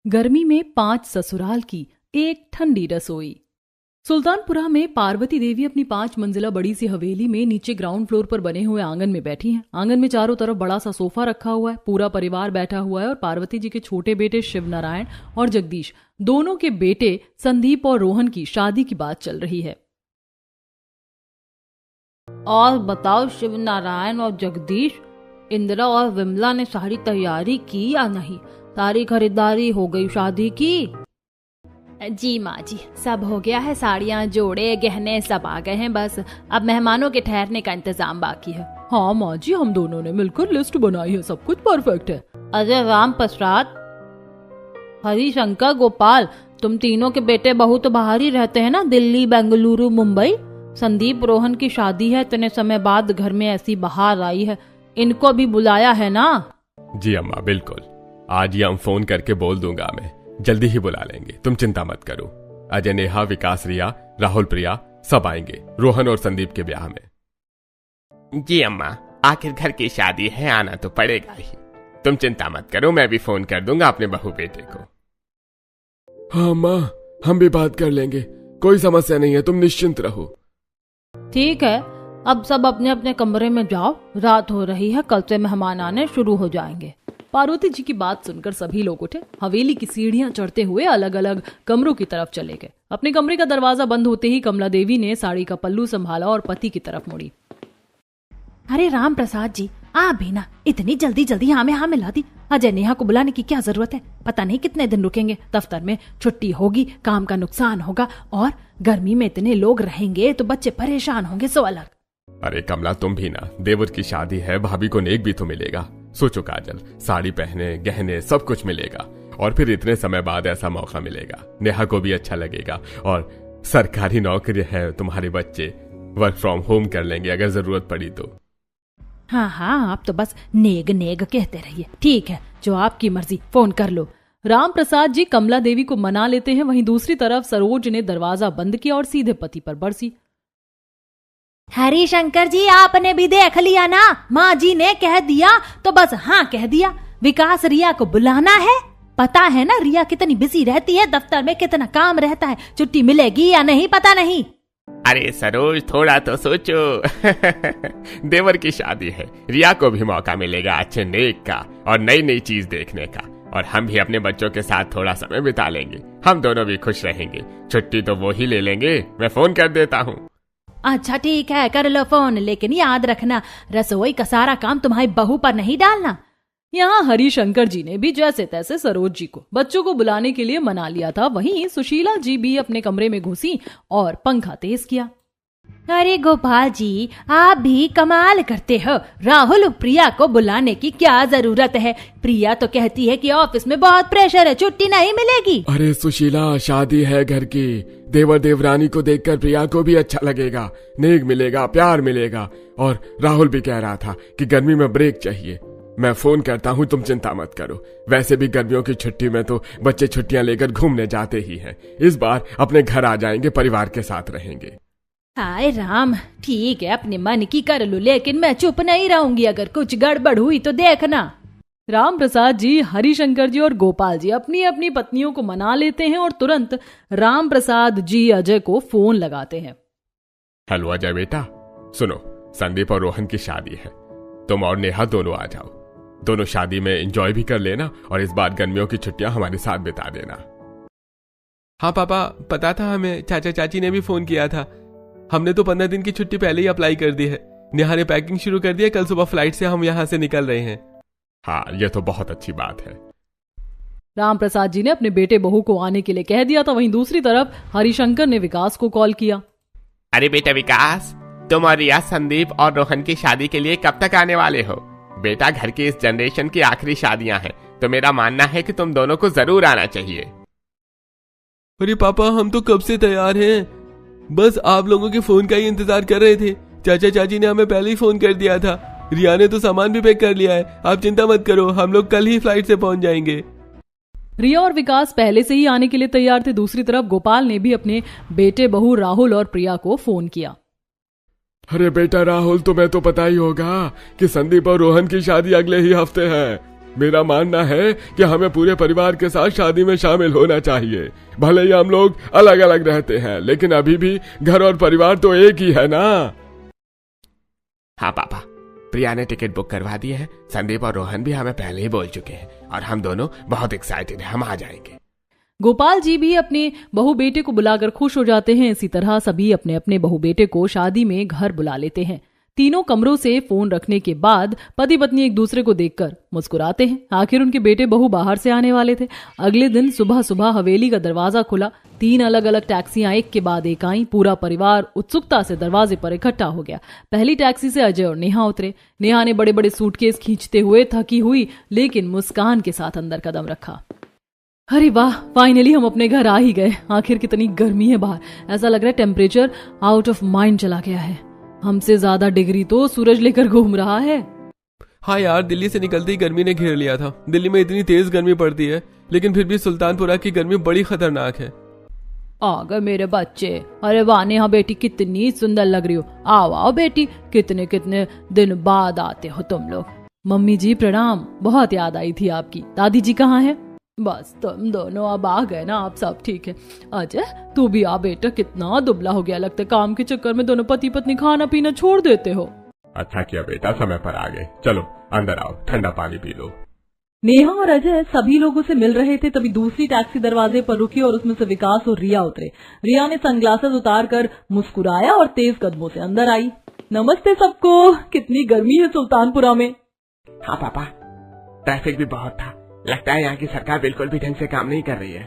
गर्मी में 5 ससुराल की एक ठंडी रसोई। सुल्तानपुरा में पार्वती देवी अपनी 5 मंजिला बड़ी सी हवेली में नीचे ग्राउंड फ्लोर पर बने हुए आंगन में बैठी हैं। आंगन में चारों तरफ बड़ा सा सोफा रखा हुआ है, पूरा परिवार बैठा हुआ है और पार्वती जी के छोटे बेटे शिव नारायण और जगदीश, दोनों के बेटे संदीप और रोहन की शादी की बात चल रही है। और बताओ शिव नारायण और जगदीश, इंदिरा और विमला ने सारी तैयारी की या नहीं? सारी खरीदारी हो गई शादी की? जी माँ जी, सब हो गया है। साड़ियाँ, जोड़े, गहने सब आ गए हैं। बस अब मेहमानों के ठहरने का इंतजाम बाकी है। हाँ माँ जी, हम दोनों ने मिलकर लिस्ट बनाई है, सब कुछ परफेक्ट है। अरे राम प्रसाद, हरिशंकर, गोपाल, तुम तीनों के बेटे बहू तो बाहर ही रहते हैं ना, दिल्ली, बेंगलुरु, मुंबई। संदीप, रोहन की शादी है, इतने समय बाद घर में ऐसी बाहर आई है, इनको भी बुलाया है ना? जी अम्मा, बिल्कुल। आज ही हम फोन करके बोल दूंगा, मैं जल्दी ही बुला लेंगे, तुम चिंता मत करो। अजय, नेहा, विकास, रिया, राहुल, प्रिया सब आएंगे रोहन और संदीप के ब्याह में। जी अम्मा, आखिर घर की शादी है, आना तो पड़ेगा ही। तुम चिंता मत करो, मैं भी फोन कर दूंगा अपने बहू बेटे को। हाँ माँ, हम भी बात कर लेंगे, कोई समस्या नहीं है, तुम निश्चिंत रहो। ठीक है, अब सब अपने अपने कमरे में जाओ, रात हो रही है, कल से मेहमान आने शुरू हो जाएंगे। पार्वती जी की बात सुनकर सभी लोग उठे, हवेली की सीढ़ियां चढ़ते हुए अलग अलग कमरों की तरफ चले गए। अपने कमरे का दरवाजा बंद होते ही कमला देवी ने साड़ी का पल्लू संभाला और पति की तरफ मुड़ी। अरे राम प्रसाद जी, आप भी ना इतनी जल्दी जल्दी हाँ मिला दी। अजय, नेहा को बुलाने की क्या जरूरत है? पता नहीं कितने दिन रुकेंगे, दफ्तर में छुट्टी होगी, काम का नुकसान होगा, और गर्मी में इतने लोग रहेंगे तो बच्चे परेशान होंगे, सो अलग। अरे कमला, तुम भी ना, देवर की शादी है, भाभी को नेक भी तो मिलेगा। सोचो काजल, साड़ी पहने, गहने सब कुछ मिलेगा, और फिर इतने समय बाद ऐसा मौका मिलेगा, नेहा को भी अच्छा लगेगा। और सरकारी नौकरी है, तुम्हारे बच्चे वर्क फ्रॉम होम कर लेंगे अगर जरूरत पड़ी तो। हाँ, आप तो बस नेग नेग कहते रहिए। ठीक है, जो आपकी मर्जी, फोन कर लो। राम प्रसाद जी कमला देवी को मना लेते हैं, वहीं दूसरी तरफ सरोज ने दरवाजा बंद किया और सीधे पति पर बरसी। हरिशंकर जी, आपने भी देख लिया ना, माँ जी ने कह दिया तो बस हाँ कह दिया। विकास, रिया को बुलाना है। पता है ना रिया कितनी बिजी रहती है, दफ्तर में कितना काम रहता है, छुट्टी मिलेगी या नहीं पता नहीं। अरे सरोज, थोड़ा तो सोचो। देवर की शादी है, रिया को भी मौका मिलेगा अच्छे नेक का और नई नई चीज देखने का, और हम भी अपने बच्चों के साथ थोड़ा समय बिता लेंगे। हम दोनों भी खुश रहेंगे। छुट्टी तो वो ही ले लेंगे, मैं फोन कर देता हूँ। अच्छा ठीक है, कर लो फोन, लेकिन याद रखना रसोई का सारा काम तुम्हारी बहू पर नहीं डालना। यहाँ हरिशंकर जी ने भी जैसे तैसे सरोज जी को बच्चों को बुलाने के लिए मना लिया था। वहीं सुशीला जी भी अपने कमरे में घुसी और पंखा तेज किया। अरे गोपाल जी, आप भी कमाल करते हो। राहुल, प्रिया को बुलाने की क्या जरूरत है? प्रिया तो कहती है कि ऑफिस में बहुत प्रेशर है, छुट्टी नहीं मिलेगी। अरे सुशीला, शादी है घर की, देवर देवरानी को देखकर प्रिया को भी अच्छा लगेगा, नेक मिलेगा, प्यार मिलेगा। और राहुल भी कह रहा था कि गर्मी में ब्रेक चाहिए। मैं फोन करता हूँ, तुम चिंता मत करो। वैसे भी गर्मियों की छुट्टी में तो बच्चे छुट्टियां लेकर घूमने जाते ही हैं। इस बार अपने घर आ जाएंगे, परिवार के साथ रहेंगे। हाय राम, ठीक है, अपने मन की कर लो, लेकिन मैं चुप नहीं रहूंगी। अगर कुछ गड़बड़ हुई तो देखना। राम प्रसाद जी, हरिशंकर जी और गोपाल जी अपनी अपनी पत्नियों को मना लेते हैं और तुरंत राम प्रसाद जी अजय को फोन लगाते हैं। हेलो अजय बेटा, सुनो, संदीप और रोहन की शादी है, तुम और नेहा दोनों आ जाओ। दोनों शादी में एंजॉय भी कर लेना और इस बार गर्मियों की छुट्टियां हमारे साथ बिता देना। हाँ पापा, पता था हमें, चाचा चाची ने भी फोन किया था। हमने तो 15 दिन की छुट्टी पहले ही अप्लाई कर दी है। नेहा ने पैकिंग शुरू कर दी है, कल सुबह फ्लाइट से हम यहाँ से निकल रहे हैं। हाँ, ये तो बहुत अच्छी बात है। राम प्रसाद जी ने अपने बेटे बहू को आने के लिए कह दिया था। वहीं दूसरी तरफ हरिशंकर ने विकास को कॉल किया। अरे बेटा विकास, तुम और रिया संदीप और रोहन की शादी के लिए कब तक आने वाले हो? बेटा, घर की इस जनरेशन की आखिरी शादियां हैं, तो मेरा मानना है कि तुम दोनों को जरूर आना चाहिए। अरे पापा, हम तो कब से तैयार हैं, बस आप लोगों के फोन का ही इंतजार कर रहे थे। चाचा चाची ने हमें पहले ही फोन कर दिया था। रिया ने तो सामान भी पैक कर लिया है, आप चिंता मत करो, हम लोग कल ही फ्लाइट से पहुंच जाएंगे। रिया और विकास पहले से ही आने के लिए तैयार थे। दूसरी तरफ गोपाल ने भी अपने बेटे बहू राहुल और प्रिया को फोन किया। अरे बेटा राहुल, तुम्हें तो पता ही होगा कि संदीप और रोहन की शादी अगले ही हफ्ते है। मेरा मानना है कि हमें पूरे परिवार के साथ शादी में शामिल होना चाहिए। भले ही हम लोग अलग अलग रहते हैं, लेकिन अभी भी घर और परिवार तो एक ही है ना। हाँ पापा, प्रिया ने टिकट बुक करवा दी है। संदीप और रोहन भी हमें पहले ही बोल चुके हैं और हम दोनों बहुत एक्साइटेड हैं, हम आ जाएंगे। गोपाल जी भी अपने बहू बेटे को बुलाकर खुश हो जाते हैं। इसी तरह सभी अपने अपने बहू बेटे को शादी में घर बुला लेते हैं। तीनों कमरों से फोन रखने के बाद पति पत्नी एक दूसरे को देखकर मुस्कुराते हैं। आखिर उनके बेटे बहू बाहर से आने वाले थे। अगले दिन सुबह सुबह हवेली का दरवाजा खुला। 3 अलग अलग टैक्सियां एक के बाद एक आईं। पूरा परिवार उत्सुकता से दरवाजे पर इकट्ठा हो गया। पहली टैक्सी से अजय और नेहा उतरे। नेहा ने बड़े बड़े सूटकेस खींचते हुए थकी हुई लेकिन मुस्कान के साथ अंदर कदम रखा। अरे वाह, फाइनली हम अपने घर आ ही गए। आखिर कितनी गर्मी है बाहर, ऐसा लग रहा है टेम्परेचर आउट ऑफ माइंड चला गया है। हमसे ज्यादा डिग्री तो सूरज लेकर घूम रहा है। हाँ यार, दिल्ली से निकलते ही गर्मी ने घेर लिया था। दिल्ली में इतनी तेज गर्मी पड़ती है, लेकिन फिर भी सुल्तानपुरा की गर्मी बड़ी खतरनाक है। आ गए मेरे बच्चे। अरे वाह नेहा बेटी, कितनी सुंदर लग रही हो। आओ आओ बेटी, कितने कितने दिन बाद आते हो तुम लोग। मम्मी जी प्रणाम, बहुत याद आई थी आपकी। दादी जी कहाँ है? बस तुम दोनों अब आ गए ना, आप सब ठीक है। अजय तू भी आ बेटा, कितना दुबला हो गया लगता है। काम के चक्कर में दोनों पति पत्नी खाना पीना छोड़ देते हो। अच्छा किया बेटा, समय पर आ गए। चलो अंदर आओ, ठंडा पानी पी लो। नेहा और अजय सभी लोगों से मिल रहे थे, तभी दूसरी टैक्सी दरवाजे पर रुकी और उसमें से विकास और रिया उतरे। रिया ने सनग्लासेस उतारकर मुस्कुराया और तेज कदमों से अंदर आई। नमस्ते सबको। कितनी गर्मी है सुल्तानपुरा में। हाँ पापा, ट्रैफिक भी बहुत था। लगता है यहाँ की सरकार बिल्कुल भी ढंग से काम नहीं कर रही है।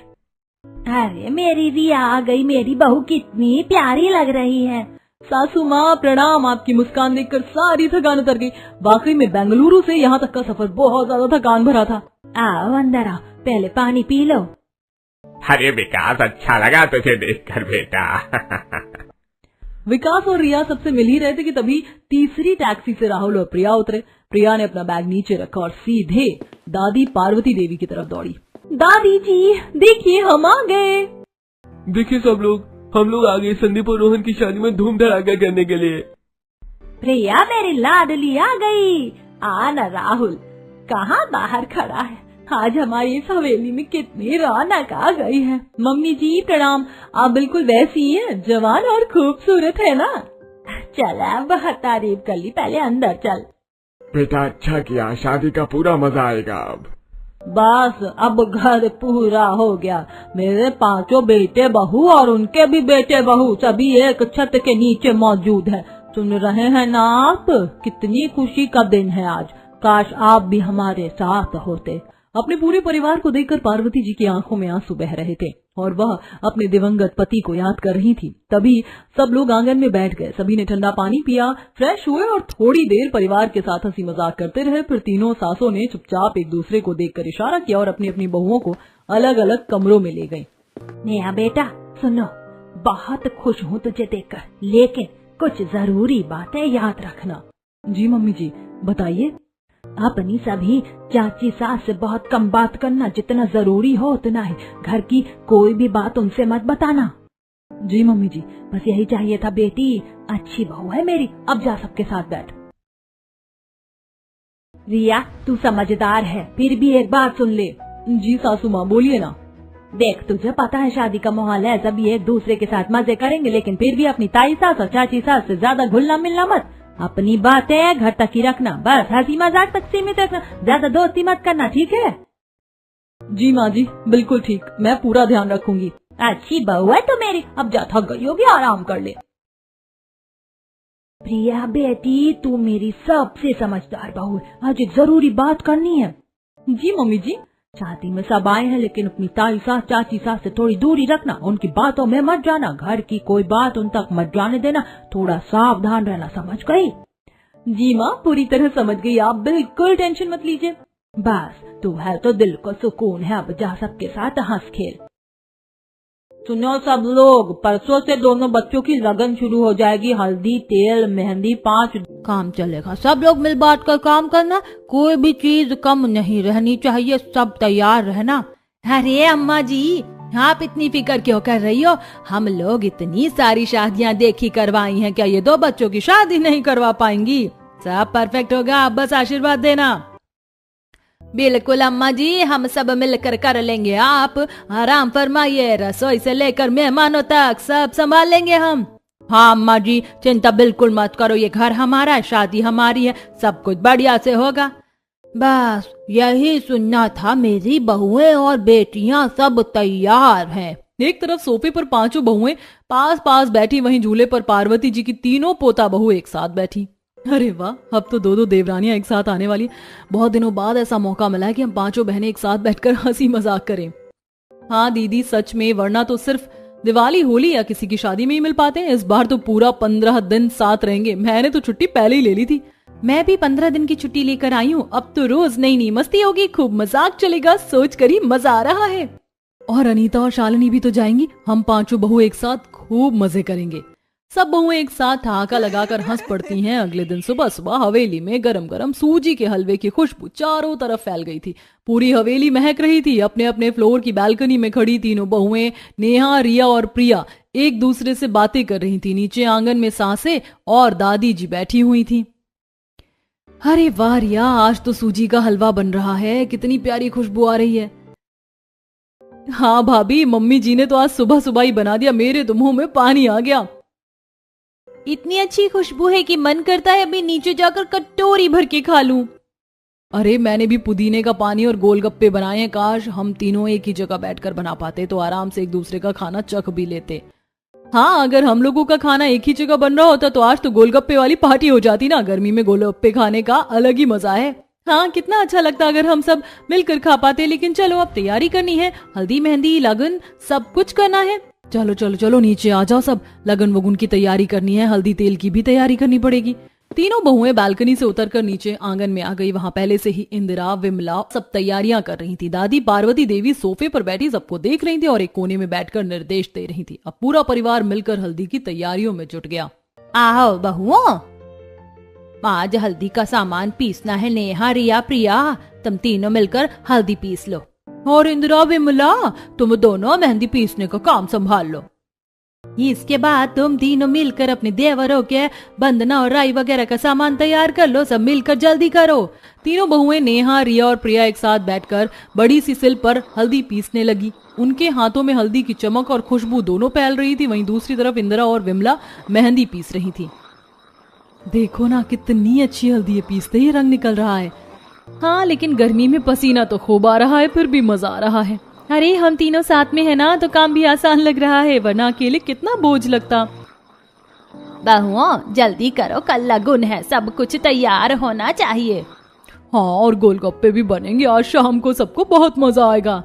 अरे मेरी रिया आ गई, मेरी बहू कितनी प्यारी लग रही है। सासू माँ प्रणाम। आपकी मुस्कान देखकर सारी थकान उतर गई। वाकई में बेंगलुरु से यहाँ तक का सफर बहुत ज्यादा थकान भरा था। आओ अंदर आओ, पहले पानी पी लो। अरे विकास, अच्छा लगा तुझे देखकर बेटा। विकास और रिया सबसे मिल ही रहे थे कि तभी तीसरी टैक्सी से राहुल और प्रिया उतरे। प्रिया ने अपना बैग नीचे रखा और सीधे दादी पार्वती देवी की तरफ दौड़ी। दादी जी देखिए, हम आ गए। देखिए सब लोग, हम लोग आ गए संदीप और रोहन की शादी में धूम धड़ाका करने के लिए। प्रिया मेरी लाडली आ गई। आना राहुल, कहाँ बाहर खड़ा है। आज हमारी इस हवेली में कितनी रौनक आ गई है। मम्मी जी प्रणाम। आप बिल्कुल वैसी ही हैं, जवान और खूबसूरत है ना। चल बहुत तारीफ कर ली, पहले अंदर चल। बेटा अच्छा किया, शादी का पूरा मजा आएगा अब। बस अब घर पूरा हो गया। मेरे 5 बेटे बहू और उनके भी बेटे बहू सभी एक छत के नीचे मौजूद है। सुन रहे हैं ना आप? कितनी खुशी का दिन है आज। काश आप भी हमारे साथ होते। अपने पूरे परिवार को देखकर पार्वती जी की आंखों में आंसू बह रहे थे और वह अपने दिवंगत पति को याद कर रही थी। तभी सब लोग आंगन में बैठ गए। सभी ने ठंडा पानी पिया, फ्रेश हुए और थोड़ी देर परिवार के साथ हंसी मजाक करते रहे। फिर तीनों सासों ने चुपचाप एक दूसरे को देखकर इशारा किया और अपनी अपनी बहुओं को अलग अलग कमरों में ले गई। नेहा बेटा सुनो, बहुत खुश हूँ तुझे देखकर, लेकिन कुछ जरूरी बातें याद रखना। जी मम्मी जी, बताइए। अपनी सभी चाची सास से बहुत कम बात करना, जितना जरूरी हो उतना ही। घर की कोई भी बात उनसे मत बताना। जी मम्मी जी। बस यही चाहिए था बेटी। अच्छी बहू है मेरी, अब जा सबके साथ बैठ। रिया तू समझदार है, फिर भी एक बात सुन ले। जी सासू माँ, बोलिए ना। देख तुझे पता है शादी का माहौल है, सभी एक दूसरे के साथ मजे करेंगे, लेकिन फिर भी अपनी ताई सास और चाची सास से ज्यादा घुलना मिलना मत। अपनी बातें घर तक ही रखना, बस हंसी मजाक तक सीमित रखना, ज्यादा दोस्ती मत करना, ठीक है? जी माँ जी, बिल्कुल ठीक, मैं पूरा ध्यान रखूंगी। अच्छी बहू है तो मेरी, अब जा थक गई होगी, आराम कर ले। प्रिया बेटी तू मेरी सबसे समझदार बहू है, आज एक जरूरी बात करनी है। जी मम्मी जी। शादी में सब आए हैं, लेकिन अपनी ताई सास चाची सास से थोड़ी दूरी रखना, उनकी बातों में मत जाना, घर की कोई बात उन तक मत जाने देना, थोड़ा सावधान रहना, समझ गई? जी माँ, पूरी तरह समझ गई, आप बिल्कुल टेंशन मत लीजिए। बस तू है तो दिल को सुकून है, अब जा सबके साथ हंस खेल। सुनो सब लोग, परसों से दोनों बच्चों की लगन शुरू हो जाएगी। हल्दी, तेल, मेहंदी, 5 काम चलेगा। सब लोग मिल बांट कर काम करना, कोई भी चीज कम नहीं रहनी चाहिए, सब तैयार रहना। अरे अम्मा जी, आप इतनी फिक्र क्यों कर रही हो? हम लोग इतनी सारी शादियाँ देखी करवाई हैं, क्या ये 2 बच्चों की शादी नहीं करवा पाएंगी? सब परफेक्ट होगा, आप बस आशीर्वाद देना। बिल्कुल अम्मा जी, हम सब मिलकर कर लेंगे। आप आराम फरमाइए, रसोई से लेकर मेहमानों तक सब संभाल लेंगे हम। हाँ अम्मा जी, चिंता बिल्कुल मत करो, ये घर हमारा है, शादी हमारी है, सब कुछ बढ़िया से होगा। बस यही सुनना था, मेरी बहुएं और बेटियां सब तैयार हैं। एक तरफ सोफे पर पांचों बहुएं पास पास बैठी, वहीं झूले पर पार्वती जी की तीनों पोता बहू एक साथ बैठी। अरे वाह, अब तो दो देवरानियां एक साथ आने वाली। बहुत दिनों बाद ऐसा मौका मिला है कि हम पांचों बहनें एक साथ बैठकर हंसी मजाक करें। हाँ दीदी सच में, वरना तो सिर्फ दिवाली, होली या किसी की शादी में ही मिल पाते हैं। इस बार तो पूरा 15 दिन साथ रहेंगे। मैंने तो छुट्टी पहले ही ले ली थी। मैं भी 15 दिन की छुट्टी लेकर आई हूँ। अब तो रोज नई नई मस्ती होगी, खूब मजाक चलेगा, सोच कर ही मजा आ रहा है। और अनीता और शालिनी भी तो जाएंगी। हम पांचों बहू एक साथ खूब मजे करेंगे। सब बहुएं एक साथ ठहाका लगाकर हंस पड़ती हैं। अगले दिन सुबह सुबह हवेली में गरम गरम सूजी के हलवे की खुशबू चारों तरफ फैल गई थी। पूरी हवेली महक रही थी। अपने अपने फ्लोर की बालकनी में खड़ी तीनों बहुएं नेहा, रिया और प्रिया एक दूसरे से बातें कर रही थी। नीचे आंगन में सासे और दादी जी बैठी हुई थी। अरे वाह रिया, आज तो सूजी का हलवा बन रहा है, कितनी प्यारी खुशबू आ रही है। हाँ भाभी, मम्मी जी ने तो आज सुबह सुबह ही बना दिया, मेरे तो मुंह में पानी आ गया। इतनी अच्छी खुशबू है कि मन करता है अभी नीचे जाकर कटोरी भर के खा लूं। अरे मैंने भी पुदीने का पानी और गोलगप्पे बनाए हैं। काश हम तीनों एक ही जगह बैठकर बना पाते तो आराम से एक दूसरे का खाना चख भी लेते। हाँ, अगर हम लोगों का खाना एक ही जगह बन रहा होता तो आज तो गोलगप्पे वाली पार्टी हो जाती ना। गर्मी में गोलगप्पे खाने का अलग ही मजा है। हाँ, कितना अच्छा लगता अगर हम सब मिलकर खा पाते। लेकिन चलो, अब तैयारी करनी है, हल्दी मेहंदी लगन सब कुछ करना है। चलो चलो चलो नीचे आ जाओ सब, लगन वगुन की तैयारी करनी है, हल्दी तेल की भी तैयारी करनी पड़ेगी। तीनों बहुएं बालकनी से उतरकर नीचे आंगन में आ गई। वहां पहले से ही इंदिरा, विमला सब तैयारियां कर रही थी। दादी पार्वती देवी सोफे पर बैठी सबको देख रही थी और एक कोने में बैठकर निर्देश दे रही थी। अब पूरा परिवार मिलकर हल्दी की तैयारियों में जुट गया। आओ बहुओं, आज हल्दी का सामान पीसना है। नेहा, रिया, प्रिया, तुम तीनों मिलकर हल्दी पीस लो। और इंदिरा, विमला, तुम दोनों मेहंदी पीसने का काम संभाल लो। इसके बाद तुम तीनों मिलकर अपने देवरों के बंदना और राई वगैरह का सामान तैयार कर लो। सब मिलकर जल्दी करो। तीनों बहुएं नेहा, रिया और प्रिया एक साथ बैठकर बड़ी सी सिल पर हल्दी पीसने लगी। उनके हाथों में हल्दी की चमक और खुशबू दोनों फैल रही थी। वहीं दूसरी तरफ इंदिरा और विमला मेहंदी पीस रही थी। देखो ना, कितनी अच्छी हल्दी है, पीसते ही रंग निकल रहा है। हाँ, लेकिन गर्मी में पसीना तो खूब आ रहा है, फिर भी मजा आ रहा है। अरे हम तीनों साथ में है ना, तो काम भी आसान लग रहा है, वरना अकेले कितना बोझ लगता। बहुओं जल्दी करो, कल लगन है, सब कुछ तैयार होना चाहिए। हाँ, और गोलगप्पे भी बनेंगे आज शाम को, सबको बहुत मजा आएगा।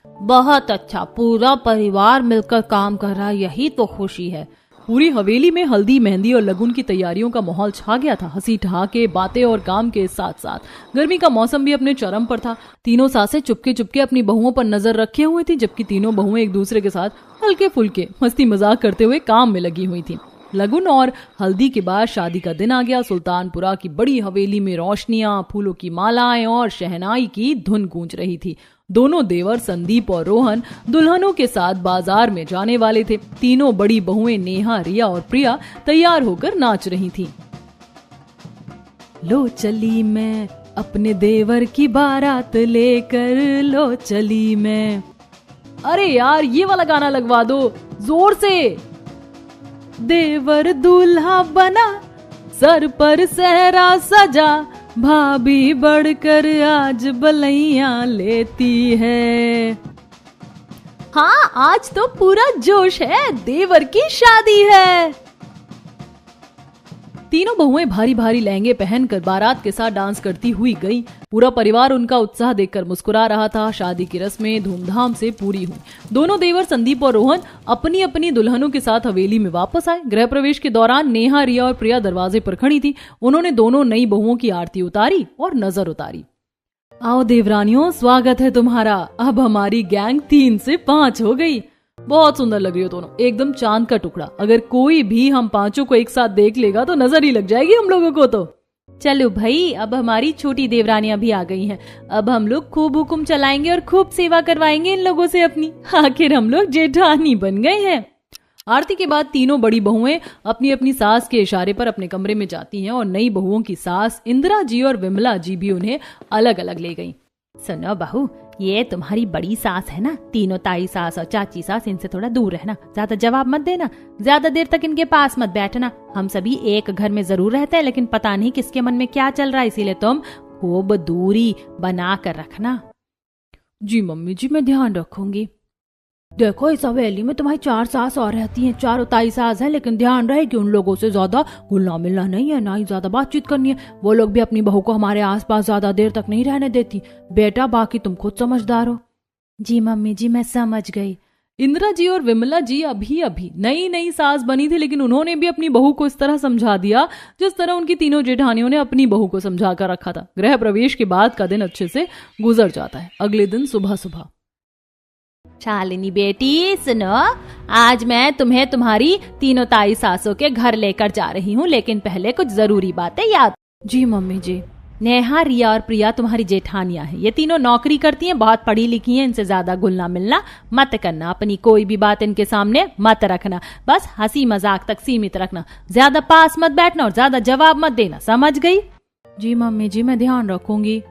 बहुत अच्छा, पूरा परिवार मिलकर काम कर रहा है, यही तो खुशी है। पूरी हवेली में हल्दी, मेहंदी और लगन की तैयारियों का माहौल छा गया था। हंसी ठहाके, बातें और काम के साथ साथ गर्मी का मौसम भी अपने चरम पर था। तीनों सासें चुपके चुपके अपनी बहुओं पर नजर रखे हुए थी, जबकि तीनों बहुएं एक दूसरे के साथ हल्के फुल्के मस्ती मजाक करते हुए काम में लगी हुई थी। लगन और हल्दी के बाद शादी का दिन आ गया। सुल्तानपुरा की बड़ी हवेली में रोशनियां, फूलों की मालाएं और शहनाई की धुन गूंज रही थी। दोनों देवर संदीप और रोहन दुल्हनों के साथ बाजार में जाने वाले थे। तीनों बड़ी बहुएं नेहा, रिया और प्रिया तैयार होकर नाच रही थीं। लो चली मैं अपने देवर की बारात लेकर, लो चली मैं। अरे यार, ये वाला गाना लगवा दो जोर से। देवर दूल्हा बना, सर पर सहरा सजा, भाभी बढ़कर आज बलैया लेती है। हाँ, आज तो पूरा जोश है, देवर की शादी है। तीनों बहुएं भारी भारी लहंगे पहनकर बारात के साथ डांस करती हुई गई। पूरा परिवार उनका उत्साह देखकर मुस्कुरा रहा था। शादी की रस्में धूमधाम से पूरी हुई। दोनों देवर संदीप और रोहन अपनी अपनी दुल्हनों के साथ हवेली में वापस आए। गृह प्रवेश के दौरान नेहा, रिया और प्रिया दरवाजे पर खड़ी थी। उन्होंने दोनों नई बहुओं की आरती उतारी और नजर उतारी। आओ देवरानियों, स्वागत है तुम्हारा। अब हमारी गैंग 3 से 5 हो गई। बहुत सुंदर लग रही हो दोनों, एकदम चांद का टुकड़ा। अगर कोई भी हम पांचों को एक साथ देख लेगा तो नजर ही लग जाएगी हम लोगों को। तो चलो भाई, अब हमारी छोटी देवरानियां भी आ गई हैं। अब हम लोग खूब हुक्म चलाएंगे और खूब सेवा करवाएंगे इन लोगों से अपनी। आखिर हम लोग जेठानी बन गए हैं। आरती के बाद तीनों बड़ी बहुएं अपनी अपनी सास के इशारे पर अपने कमरे में जाती हैं और नई बहुओं की सास इंदिरा जी और विमला जी भी उन्हें अलग अलग ले गईं। सुनो बहू, ये तुम्हारी बड़ी सास है ना, तीनों ताई सास और चाची सास, इनसे थोड़ा दूर रहना, ज्यादा जवाब मत देना, ज्यादा देर तक इनके पास मत बैठना। हम सभी एक घर में जरूर रहते हैं, लेकिन पता नहीं किसके मन में क्या चल रहा है, इसीलिए तुम खूब दूरी बना कर रखना। जी मम्मी जी, मैं ध्यान रखूंगी। देखो, इस हवेली में तुम्हारी 4 सास और रहती हैं, 4 ताई सास हैं, लेकिन ध्यान रहे कि उन लोगों से ज्यादा घुलना मिलना नहीं है, ना ही ज्यादा बातचीत करनी है। वो लोग भी अपनी बहू को हमारे आसपास ज्यादा देर तक नहीं रहने देती। बेटा, बाकी तुम खुद समझदार हो। जी मम्मी जी, मैं समझ गई। इंदिरा जी और विमला जी अभी अभी नई नई सास बनी थी, लेकिन उन्होंने भी अपनी बहू को इस तरह समझा दिया जिस तरह उनकी तीनों जेठानियों ने अपनी बहू को समझा कर रखा था। गृह प्रवेश के बाद का दिन अच्छे से गुजर जाता है। अगले दिन सुबह सुबह, शालिनी बेटी सुनो, आज मैं तुम्हें तुम्हारी तीनों ताई सासों के घर लेकर जा रही हूँ, लेकिन पहले कुछ जरूरी बातें याद। जी मम्मी जी। नेहा, रिया और प्रिया तुम्हारी जेठानियां हैं। ये तीनों नौकरी करती हैं, बहुत पढ़ी लिखी हैं, इनसे ज्यादा घुलना मिलना मत करना। अपनी कोई भी बात इनके सामने मत रखना, बस हंसी मजाक तक सीमित रखना। ज्यादा पास मत बैठना और ज्यादा जवाब मत देना, समझ गई? जी मम्मी जी, मैं ध्यान रखूंगी।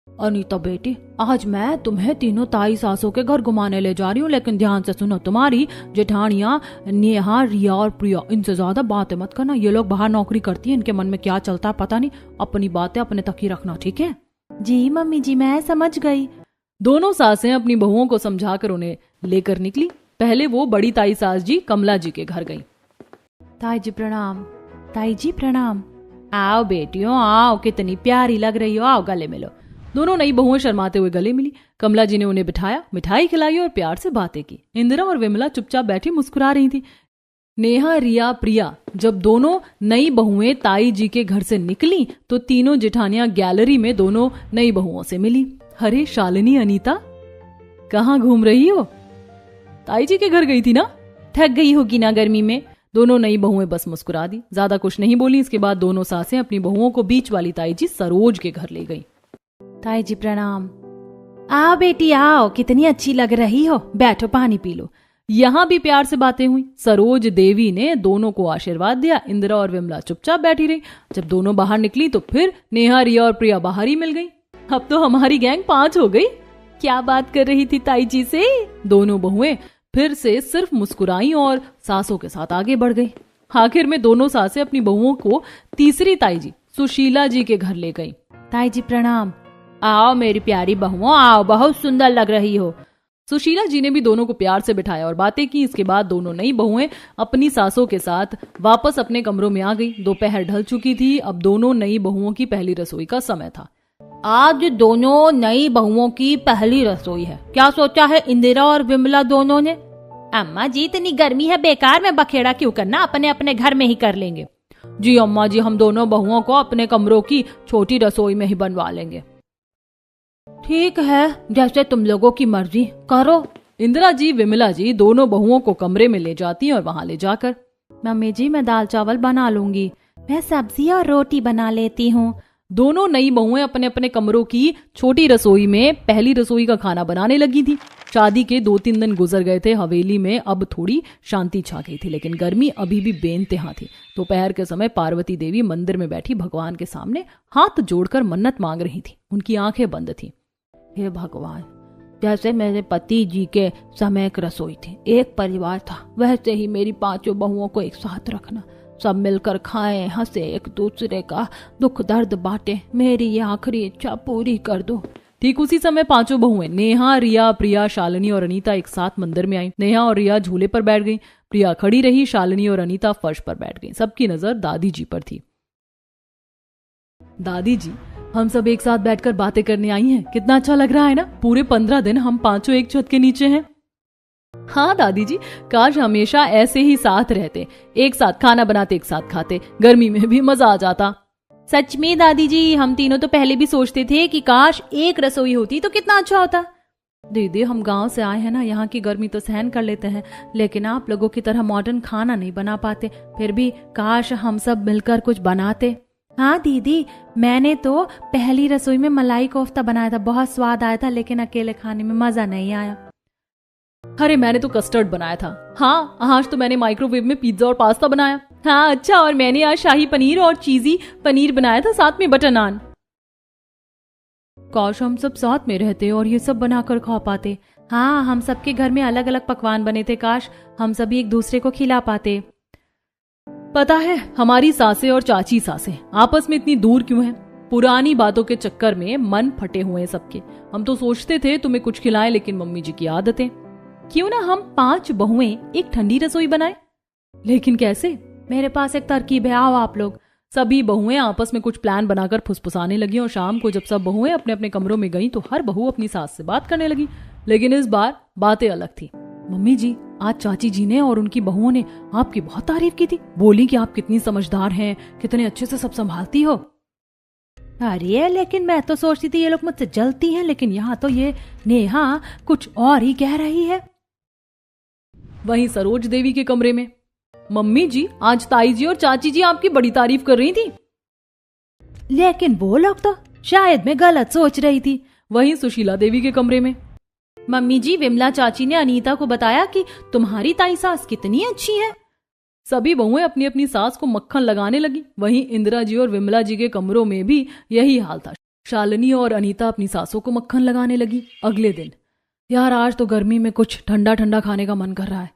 अनीता बेटी, आज मैं तुम्हें तीनों ताई सासों के घर घुमाने ले जा रही हूँ, लेकिन ध्यान से सुनो। तुम्हारी जेठानियाँ नेहा, रिया और प्रिया, इनसे ज्यादा बातें मत करना। ये लोग बाहर नौकरी करती हैं, इनके मन में क्या चलता है पता नहीं। अपनी बातें अपने तक ही रखना, ठीक है? जी मम्मी जी, मैं समझ गई। दोनों सासें अपनी बहुओं को समझाकर उन्हें लेकर निकली। पहले वो बड़ी ताई सास जी कमला जी के घर गई। ताई जी प्रणाम। ताई जी प्रणाम। आओ बेटियों आओ, कितनी प्यारी लग रही हो, आओ गले मिलो। दोनों नई बहुएं शर्माते हुए गले मिली। कमला जी ने उन्हें बिठाया, मिठाई खिलाई और प्यार से बातें की। इंदिरा और विमला चुपचाप बैठी मुस्कुरा रही थी। नेहा, रिया, प्रिया जब दोनों नई बहुएं ताई जी के घर से निकली तो तीनों जेठानियां गैलरी में दोनों नई बहुओं से मिली। अरे शालिनी, अनीता, कहाँ घूम रही हो? ताई जी के घर गई थी ना? थक गई होगी ना गर्मी में। दोनों नई बहुएं बस मुस्कुरा दी, ज्यादा कुछ नहीं बोली। इसके बाद दोनों सासें अपनी बहुओं को बीच वाली ताई जी सरोज के घर ले गई। ताई जी प्रणाम। आओ बेटी आओ, कितनी अच्छी लग रही हो, बैठो पानी पी लो। यहाँ भी प्यार से बातें हुई। सरोज देवी ने दोनों को आशीर्वाद दिया। इंदिरा और विमला चुपचाप बैठी रही। जब दोनों बाहर निकली तो फिर नेहा, रिया और प्रिया बाहर ही मिल गई। अब तो हमारी गैंग 5 हो गई। क्या बात कर रही थी ताई जी से? दोनों बहुएं फिर से सिर्फ मुस्कुराई और सासों के साथ आगे बढ़ गई। आखिर में दोनों सासें अपनी बहुओं को तीसरी ताई जी सुशीला जी के घर ले गई। ताई जी प्रणाम। आओ मेरी प्यारी बहुओं आओ, बहुत सुंदर लग रही हो। सुशीला जी ने भी दोनों को प्यार से बिठाया और बातें की। इसके बाद दोनों नई बहुएं अपनी सासों के साथ वापस अपने कमरों में आ गई। दोपहर ढल चुकी थी। अब दोनों नई बहुओं की पहली रसोई का समय था। आज दोनों नई बहुओं की पहली रसोई है। क्या सोचा है इंदिरा और विमला दोनों ने? अम्मा जी, इतनी गर्मी है, बेकार में बखेड़ा क्यों करना, अपने अपने घर में ही कर लेंगे। जी अम्मा जी, हम दोनों बहुओं को अपने कमरों की छोटी रसोई में ही बनवा लेंगे। ठीक है, जैसे तुम लोगों की मर्जी करो। इंदिरा जी, विमला जी दोनों बहुओं को कमरे में ले जाती हैं और वहां ले जाकर, मम्मी जी मैं दाल चावल बना लूंगी, मैं सब्जी और रोटी बना लेती हूँ। दोनों नई बहुएं अपने अपने कमरों की छोटी रसोई में पहली रसोई का खाना बनाने लगी थी। शादी के 2-3 दिन गुजर गए थे। हवेली में अब थोड़ी शांति छा गई थी, लेकिन गर्मी अभी भी बेइंतहा थी। दोपहर के समय पार्वती देवी मंदिर में बैठी भगवान के सामने हाथ जोड़कर मन्नत मांग रही थी। उनकी आंखें बंद थी। हे भगवान, जैसे मेरे पति जी के समय एक रसोई थी, एक परिवार था, वैसे ही मेरी 5 बहुओं को एक साथ रखना। सब मिलकर खाएं, हंसे, एक दूसरे का दुख दर्द बांटे। मेरी ये आखिरी इच्छा पूरी कर दो। ठीक उसी समय 5 बहुएं नेहा, रिया, प्रिया, शालिनी और अनीता एक साथ मंदिर में आई। नेहा और रिया झूले पर बैठ गई। प्रिया खड़ी रही। शालिनी और अनीता फर्श पर बैठ गई। सबकी नजर दादी जी पर थी। दादी जी, हम सब एक साथ बैठकर बातें करने आई हैं। कितना अच्छा लग रहा है ना? पूरे 15 दिन हम 5 एक छत के नीचे हैं। हाँ दादी जी, काश हमेशा ऐसे ही साथ रहते, एक साथ खाना बनाते, एक साथ खाते, गर्मी में भी मजा आ जाता। सच में दादी जी, हम तीनों तो पहले भी सोचते थे कि काश एक रसोई होती तो कितना अच्छा होता। दीदी, हम गांव से आए हैं ना, यहाँ की गर्मी तो सहन कर लेते हैं, लेकिन आप लोगों की तरह मॉडर्न खाना नहीं बना पाते। फिर भी काश हम सब मिलकर कुछ बनाते। हाँ दीदी, मैंने तो पहली रसोई में मलाई कोफ्ता बनाया था, बहुत स्वाद आया था, लेकिन अकेले खाने में मजा नहीं आया। अरे मैंने तो कस्टर्ड बनाया था। हाँ, आज तो मैंने माइक्रोवेव में पिज्जा और पास्ता बनाया। हाँ अच्छा, और मैंने आज शाही पनीर और चीजी पनीर बनाया था, साथ में बटर नान। काश हम सब साथ में रहते और ये सब बनाकर खा पाते। हाँ, हम सबके घर में अलग अलग पकवान बने थे, काश हम सभी एक दूसरे को खिला पाते। पता है हमारी सासें और चाची सासें आपस में इतनी दूर क्यों हैं? पुरानी बातों के चक्कर में मन फटे हुए हैं सबके। हम तो सोचते थे तुम्हें कुछ खिलाएं, लेकिन मम्मी जी की आदतें। क्यों ना हम 5 बहुएं एक ठंडी रसोई बनाएं? लेकिन कैसे? मेरे पास एक तरकीब है, आओ आप लोग। सभी बहुएं आपस में कुछ प्लान बनाकर फुसफुसाने लगी और शाम को जब सब बहुएं अपने अपने कमरों में गईं तो हर बहू अपनी सास से बात करने लगी। लेकिन इस बार बातें अलग थी। मम्मी जी, आज चाची जी ने और उनकी बहुओं ने आपकी बहुत तारीफ की थी। बोली कि आप कितनी समझदार हैं, कितने अच्छे से सब संभालती हो। अरे लेकिन मैं तो सोचती थी ये लोग मुझसे जलती हैं, लेकिन यहाँ तो ये नेहा कुछ और ही कह रही है। वहीं सरोज देवी के कमरे में, मम्मी जी आज ताई जी और चाची जी आपकी बड़ी तारीफ कर रही थी। लेकिन वो लोग तो शायद मैं गलत सोच रही थी। वहीं सुशीला देवी के कमरे में, मम्मी जी विमला चाची ने अनीता को बताया कि तुम्हारी ताई सास कितनी अच्छी है। सभी बहुएं अपनी अपनी सास को मक्खन लगाने लगी। वहीं इंदिरा जी और विमला जी के कमरों में भी यही हाल था। शालिनी और अनीता अपनी सासों को मक्खन लगाने लगी। अगले दिन, यार आज तो गर्मी में कुछ ठंडा ठंडा खाने का मन कर रहा है।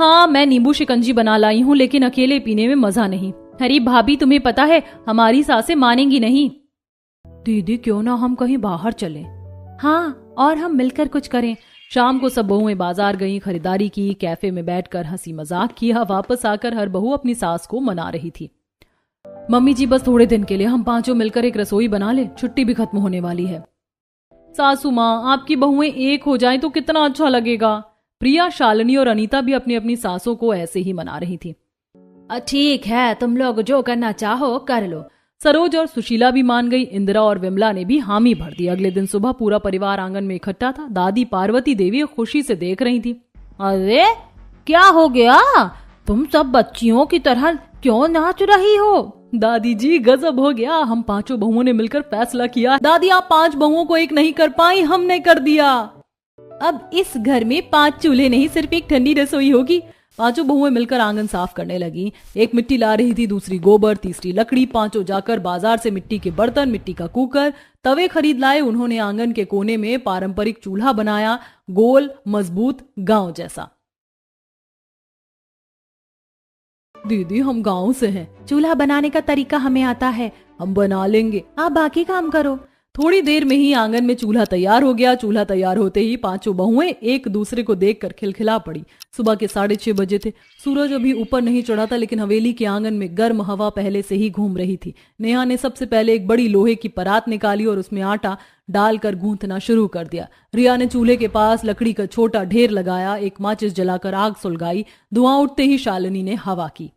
हाँ, मैं नींबू शिकंजी बना लाई हूँ, लेकिन अकेले पीने में मजा नहीं। अरे भाभी, तुम्हें पता है हमारी सासें मानेंगी नहीं। दीदी क्यों ना हम कहीं बाहर चलें? हाँ, और हम मिलकर कुछ करें। शाम को सब बहुएं बाजार गईं, खरीदारी की, कैफे में बैठकर हंसी मजाक किया। वापस आकर हर बहू अपनी सास को मना रही थी। मम्मी जी बस थोड़े दिन के लिए हम 5 मिलकर एक रसोई बना ले, छुट्टी भी खत्म होने वाली है। सासू माँ, आपकी बहुएं एक हो जाएं तो कितना अच्छा लगेगा। प्रिया, शालिनी और अनीता भी अपनी अपनी सासों को ऐसे ही मना रही थी। ठीक है, तुम लोग जो करना चाहो कर लो। सरोज और सुशीला भी मान गई। इंदिरा और विमला ने भी हामी भर दी। अगले दिन सुबह पूरा परिवार आंगन में इकट्ठा था। दादी पार्वती देवी खुशी से देख रही थी। अरे क्या हो गया? तुम सब बच्चियों की तरह क्यों नाच रही हो? दादी जी गजब हो गया, हम 5 बहुओं ने मिलकर फैसला किया। दादी आप 5 बहुओं को एक नहीं कर पाई, हमने कर दिया। अब इस घर में 5 चूल्हे नहीं, सिर्फ एक ठंडी रसोई होगी। 5 बहुएं मिलकर आंगन साफ करने लगी। एक मिट्टी ला रही थी, दूसरी गोबर, तीसरी लकड़ी। 5 जाकर बाजार से मिट्टी के बर्तन, मिट्टी का कुकर, तवे खरीद लाए। उन्होंने आंगन के कोने में पारंपरिक चूल्हा बनाया, गोल, मजबूत, गांव जैसा। दीदी हम गांव से हैं, चूल्हा बनाने का तरीका हमें आता है, हम बना लेंगे, आप बाकी काम करो। थोड़ी देर में ही आंगन में चूल्हा तैयार हो गया। चूल्हा तैयार होते ही 5 बहुएं एक दूसरे को देखकर खिलखिला पड़ी। सुबह के 6:30 बजे थे। सूरज अभी ऊपर नहीं चढ़ा था, लेकिन हवेली के आंगन में गर्म हवा पहले से ही घूम रही थी। नेहा ने सबसे पहले एक बड़ी लोहे की परात निकाली और उसमें आटा डालकर गूंथना शुरू कर दिया। रिया ने चूल्हे के पास लकड़ी का छोटा ढेर लगाया, एक माचिस जलाकर आग सुलगाई। धुआं उठते ही शालिनी ने हवा की।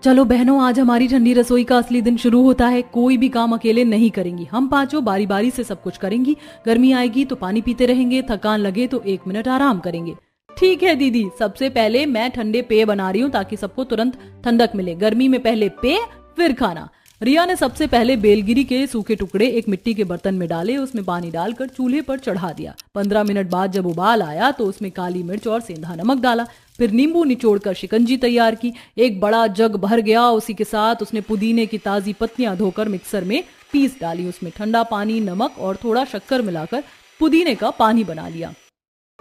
चलो बहनों, आज हमारी ठंडी रसोई का असली दिन शुरू होता है। कोई भी काम अकेले नहीं करेंगी, हम 5 बारी बारी से सब कुछ करेंगी। गर्मी आएगी तो पानी पीते रहेंगे, थकान लगे तो 1 मिनट आराम करेंगे। ठीक है दीदी, सबसे पहले मैं ठंडे पेय बना रही हूँ ताकि सबको तुरंत ठंडक मिले। गर्मी में पहले पेय फिर खाना। रिया ने सबसे पहले बेलगिरी के सूखे टुकड़े एक मिट्टी के बर्तन में डाले, उसमें पानी डालकर चूल्हे पर चढ़ा दिया। 15 मिनट बाद जब उबाल आया तो उसमें काली मिर्च और सेंधा नमक डाला। फिर नींबू निचोड़कर शिकंजी तैयार की। एक बड़ा जग भर गया। उसी के साथ उसने पुदीने की ताजी पत्तियां धोकर मिक्सर में पीस डाली। उसमें ठंडा पानी, नमक और थोड़ा शक्कर मिलाकर पुदीने का पानी बना लिया।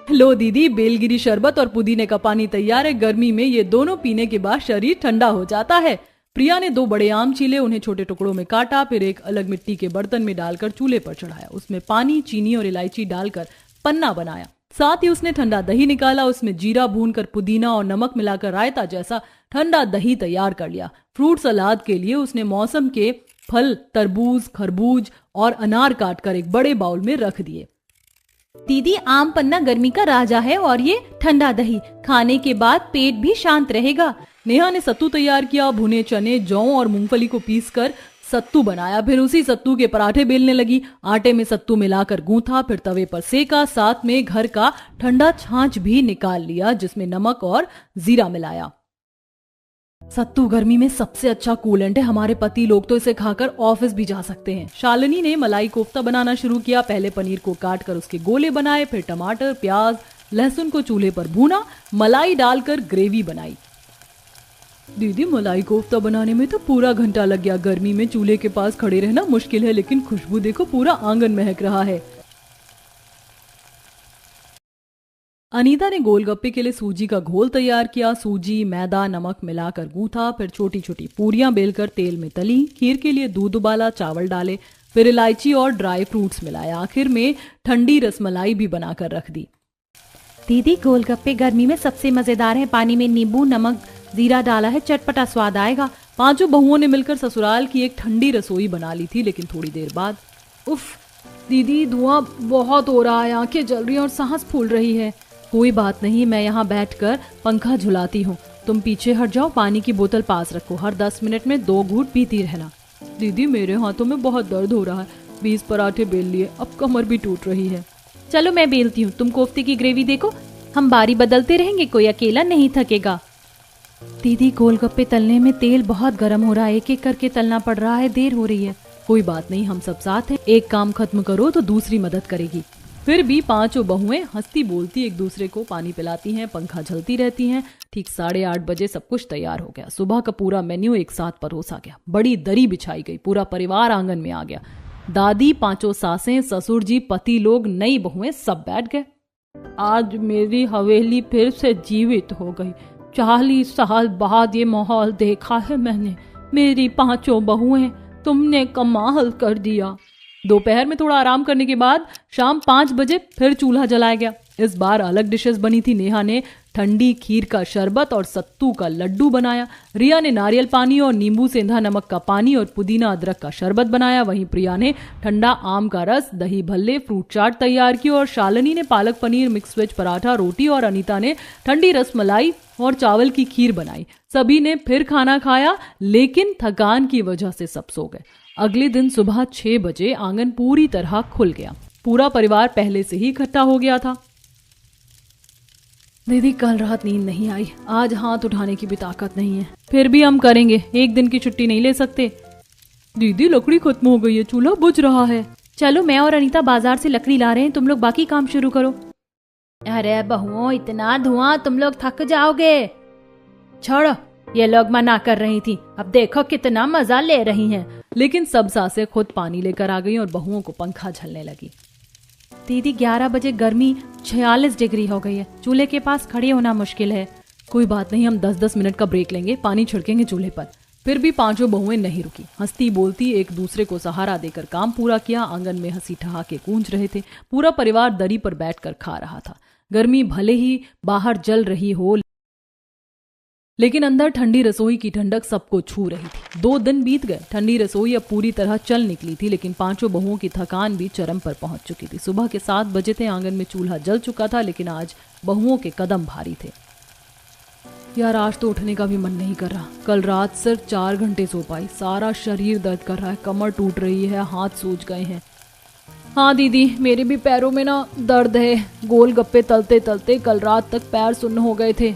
लो दीदी, बेलगिरी शरबत और पुदीने का पानी तैयार है। गर्मी में ये दोनों पीने के बाद शरीर ठंडा हो जाता है। प्रिया ने 2 बड़े आम छीले, उन्हें छोटे टुकड़ों में काटा, फिर एक अलग मिट्टी के बर्तन में डालकर चूल्हे पर चढ़ाया। उसमें पानी, चीनी और इलायची डालकर पन्ना बनाया। साथ ही उसने ठंडा दही निकाला, उसमें जीरा भूनकर पुदीना और नमक मिलाकर रायता जैसा ठंडा दही तैयार कर लिया। फ्रूट सलाद के लिए उसने मौसम के फल तरबूज, खरबूज और अनार काटकर एक बड़े बाउल में रख दिए। दीदी, आम पन्ना गर्मी का राजा है और ये ठंडा दही खाने के बाद पेट भी शांत रहेगा। नेहा ने सत्तू तैयार किया। भुने चने, जौ और मूंगफली को पीसकर सत्तू बनाया। फिर उसी सत्तू के पराठे बेलने लगी। आटे में सत्तू मिलाकर गूंथा, फिर तवे पर सेका। साथ में घर का ठंडा छाछ भी निकाल लिया, जिसमें नमक और जीरा मिलाया। सत्तू गर्मी में सबसे अच्छा कूलेंट है। हमारे पति लोग तो इसे खाकर ऑफिस भी जा सकते हैं। शालिनी ने मलाई कोफ्ता बनाना शुरू किया। पहले पनीर को काटकर उसके गोले बनाए, फिर टमाटर, प्याज, लहसुन को चूल्हे पर भूना, मलाई डालकर ग्रेवी बनाई। दीदी मलाई कोफ्ता बनाने में तो पूरा घंटा लग गया। गर्मी में चूल्हे के पास खड़े रहना मुश्किल है, लेकिन खुशबू देखो, पूरा आंगन महक रहा है। अनीता ने गोलगप्पे के लिए सूजी का घोल तैयार किया। सूजी, मैदा, नमक मिलाकर गूंथा, फिर छोटी छोटी पूरियां बेलकर तेल में तली। खीर के लिए दूध उबाला, चावल डाले, फिर इलायची और ड्राई फ्रूट्स मिलाया। आखिर में ठंडी रसमलाई भी बनाकर रख दी। दीदी गोलगप्पे गर्मी में सबसे मजेदार है। पानी में नींबू, नमक, जीरा डाला है, चटपटा स्वाद आएगा। पांचों बहुओं ने मिलकर ससुराल की एक ठंडी रसोई बना ली थी, लेकिन थोड़ी देर बाद उफ दीदी धुआं बहुत हो रहा है, आंखें जल रही हैं और सांस फूल रही है। कोई बात नहीं, मैं यहाँ बैठकर पंखा झुलाती हूँ, तुम पीछे हट जाओ। पानी की बोतल पास रखो, हर 10 मिनट में 2 घूंट पीती रहना। दीदी मेरे हाथों में बहुत दर्द हो रहा है, 20 पराठे बेल लिए, अब कमर भी टूट रही है। चलो मैं बेलती हूँ, तुम कोफ्ते की ग्रेवी देखो, हम बारी बदलते रहेंगे, कोई अकेला नहीं थकेगा। दीदी गोलगप्पे तलने में तेल बहुत गर्म हो रहा है, एक एक करके तलना पड़ रहा है, देर हो रही है। कोई बात नहीं, हम सब साथ हैं, एक काम खत्म करो तो दूसरी मदद करेगी। फिर भी पांचों बहुएं हंसती बोलती एक दूसरे को पानी पिलाती हैं, पंखा झलती रहती हैं। ठीक 8:30 बजे सब कुछ तैयार हो गया। सुबह का पूरा मेन्यू एक साथ परोसा गया, बड़ी दरी बिछाई गई, पूरा परिवार आंगन में आ गया। दादी, पांचों सासें, ससुर जी, पति लोग, नई बहुएं सब बैठ गए। आज मेरी हवेली फिर से जीवित हो गई। 40 साल बाद ये माहौल देखा है मैंने। मेरी पांचों बहुएं, तुमने कमाल कर दिया। दोपहर में थोड़ा आराम करने के बाद शाम 5 बजे फिर चूल्हा जलाया गया। इस बार अलग डिशेस बनी थी। नेहा ने ठंडी खीर का शरबत और सत्तू का लड्डू बनाया। रिया ने नारियल पानी और नींबू सेंधा नमक का पानी और पुदीना अदरक का शरबत बनाया। वहीं प्रिया ने ठंडा आम का रस, दही भल्ले, फ्रूट चाट तैयार की और शालिनी ने पालक पनीर, मिक्स वेज पराठा, रोटी और अनीता ने ठंडी रसमलाई और चावल की खीर बनाई। सभी ने फिर खाना खाया, लेकिन थकान की वजह से सब सो गए। अगले दिन सुबह 6 बजे आंगन पूरी तरह खुल गया। पूरा परिवार पहले से ही इकट्ठा हो गया था। दीदी कल रात नींद नहीं आई, आज हाथ उठाने की भी ताकत नहीं है। फिर भी हम करेंगे, एक दिन की छुट्टी नहीं ले सकते। दीदी लकड़ी खत्म हो गई है, चूल्हा बुझ रहा है। चलो मैं और अनीता बाजार से लकड़ी ला रहे हैं, तुम लोग बाकी काम शुरू करो। अरे बहुओं, इतना धुआं, तुम लोग थक जाओगे। छोड़ो, ये लोग मना कर रही थी, अब देखो कितना मजा ले रही हैं। लेकिन सब सासें खुद पानी लेकर आ गई और बहुओं को पंखा झलने लगी। दीदी 11 बजे गर्मी 46 डिग्री हो गई है, चूल्हे के पास खड़े होना मुश्किल है। कोई बात नहीं, हम 10-10 मिनट का ब्रेक लेंगे, पानी छिड़केंगे चूल्हे पर। फिर भी पांचों बहुएं नहीं रुकी, हंसती बोलती एक दूसरे को सहारा देकर काम पूरा किया। आंगन में हंसी ठहाके गूंज रहे थे। पूरा परिवार दरी पर बैठकर खा रहा था। गर्मी भले ही बाहर जल रही हो, लेकिन अंदर ठंडी रसोई की ठंडक सबको छू रही थी। 2 दिन बीत गए, ठंडी रसोई अब पूरी तरह चल निकली थी, लेकिन पांचों बहुओं की थकान भी चरम पर पहुंच चुकी थी। सुबह के 7 बजे थे, आंगन में चूल्हा जल चुका था, लेकिन आज बहुओं के कदम भारी थे। यार आज तो उठने का भी मन नहीं कर रहा। कल रात सिर्फ 4 घंटे सो पाई, सारा शरीर दर्द कर रहा है, कमर टूट रही है, हाथ सूज गए हैं। हाँ दीदी, मेरे भी पैरों में ना दर्द है। गोलगप्पे तलते तलते कल रात तक पैर सुन्न हो गए थे।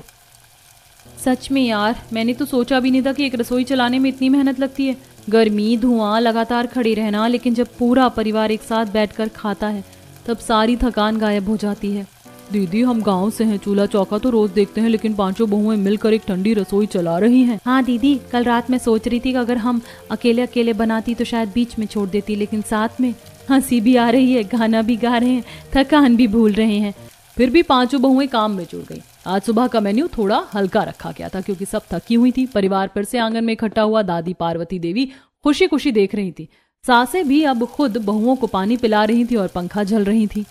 सच में यार, मैंने तो सोचा भी नहीं था कि एक रसोई चलाने में इतनी मेहनत लगती है। गर्मी, धुआं, लगातार खड़े रहना, लेकिन जब पूरा परिवार एक साथ बैठकर खाता है तब सारी थकान गायब हो जाती है। दीदी हम गांव से हैं, चूल्हा चौका तो रोज देखते हैं, लेकिन पांचों बहुएं मिलकर एक ठंडी रसोई चला रही हैं। हाँ दीदी, कल रात मैं सोच रही थी कि अगर हम अकेले अकेले बनाती तो शायद बीच में छोड़ देती, लेकिन साथ में हंसी भी आ रही है, गाना भी गा रहे हैं, थकान भी भूल रहे हैं। फिर भी पांचों बहुएं काम में जुड़ गई। आज सुबह का मेन्यू थोड़ा हल्का रखा गया था, क्योंकि सब थकी हुई थी। परिवार फिर से आंगन में इकट्ठा हुआ। दादी पार्वती देवी खुशी खुशी देख रही थी। सासें भी अब खुद बहुओं को पानी पिला रही थी और पंखा झल रही थी।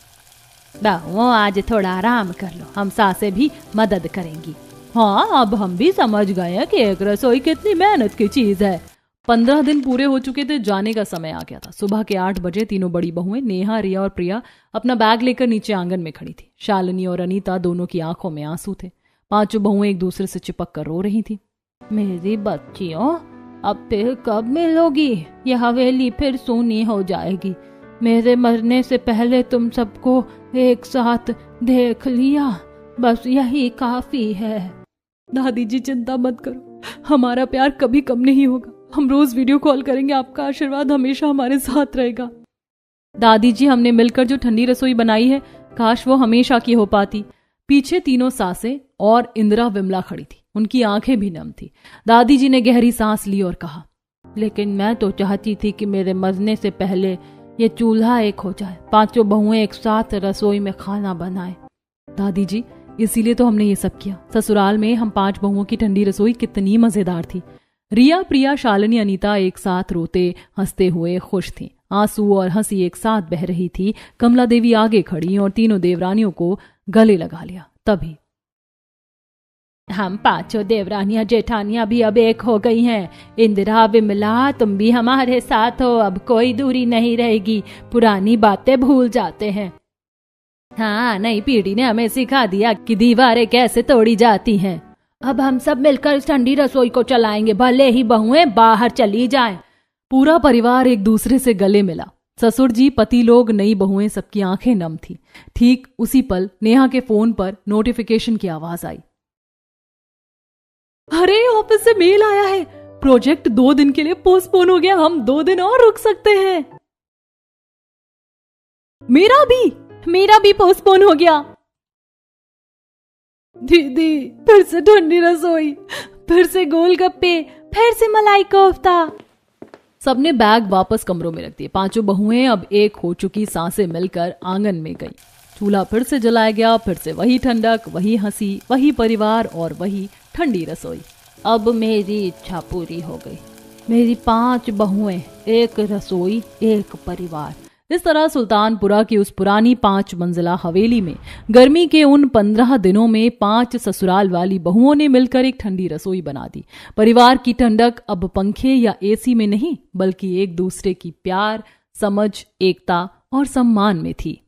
बहुओं आज थोड़ा आराम कर लो, हम सासें भी मदद करेंगी। हाँ, अब हम भी समझ गए हैं कि एक रसोई कितनी मेहनत की चीज है। 15 दिन पूरे हो चुके थे, जाने का समय आ गया था। सुबह के 8 बजे तीनों बड़ी बहुएं नेहा, रिया और प्रिया अपना बैग लेकर नीचे आंगन में खड़ी थी। शालिनी और अनीता दोनों की आंखों में आंसू थे। पांचों बहुएं एक दूसरे से चिपक कर रो रही थी। मेरी बच्चियों, अब फिर कब मिलोगी? यह हवेली फिर सूनी हो जाएगी। मेरे मरने से पहले तुम सबको एक साथ देख लिया, बस यही काफी है। दादी जी चिंता मत करो, हमारा प्यार कभी कम नहीं होगा। हम रोज वीडियो कॉल करेंगे, आपका आशीर्वाद हमेशा हमारे साथ रहेगा। दादी जी, हमने मिलकर जो ठंडी रसोई बनाई है, काश वो हमेशा की हो पाती। पीछे तीनों सासें और इंदिरा विमला खड़ी थी। उनकी आंखें भी नम थी। दादी जी ने गहरी सांस ली और कहा, लेकिन मैं तो चाहती थी कि मेरे मरने से पहले ये चूल्हा एक हो जाए, पांचों बहुएं एक साथ रसोई में खाना बनाए। दादी जी, इसीलिए तो हमने ये सब किया। ससुराल में हम 5 बहुओं की ठंडी रसोई कितनी मजेदार थी। रिया, प्रिया, शालिनी, अनीता एक साथ रोते हंसते हुए खुश थीं। आंसू और हंसी एक साथ बह रही थी। कमला देवी आगे खड़ी और तीनों देवरानियों को गले लगा लिया। तभी हम पांचों देवरानियां जेठानियां भी अब एक हो गई हैं। इंदिरा, विमला, तुम भी हमारे साथ हो। अब कोई दूरी नहीं रहेगी, पुरानी बातें भूल जाते हैं। हाँ, नई पीढ़ी ने हमें सिखा दिया कि दीवारें कैसे तोड़ी जाती हैं। अब हम सब मिलकर इस ठंडी रसोई को चलाएंगे, भले ही बहुएं बाहर चली जाएं। पूरा परिवार एक दूसरे से गले मिला। ससुर जी, पति लोग, नई बहुएं, सबकी आंखें नम थी। ठीक उसी पल नेहा के फोन पर नोटिफिकेशन की आवाज आई। अरे, ऑफिस से मेल आया है, प्रोजेक्ट 2 दिन के लिए पोस्टपोन हो गया, हम 2 दिन और रुक सकते हैं। मेरा भी पोस्टपोन हो गया। दीदी, फिर से ठंडी रसोई, फिर से गोलगप्पे, फिर से मलाई कोफ्ता। सबने बैग वापस कमरों में रख दिए। 5 बहुएं अब एक हो चुकी सांसें मिलकर आंगन में गईं। चूल्हा फिर से जलाया गया। फिर से वही ठंडक, वही हंसी, वही परिवार और वही ठंडी रसोई। अब मेरी इच्छा पूरी हो गई। मेरी 5 बहुएं, एक रसोई, एक परिवार। इस तरह सुल्तानपुरा की उस पुरानी 5 मंजिला हवेली में गर्मी के उन 15 दिनों में 5 ससुराल वाली बहुओं ने मिलकर एक ठंडी रसोई बना दी। परिवार की ठंडक अब पंखे या एसी में नहीं, बल्कि एक दूसरे की प्यार, समझ, एकता और सम्मान में थी।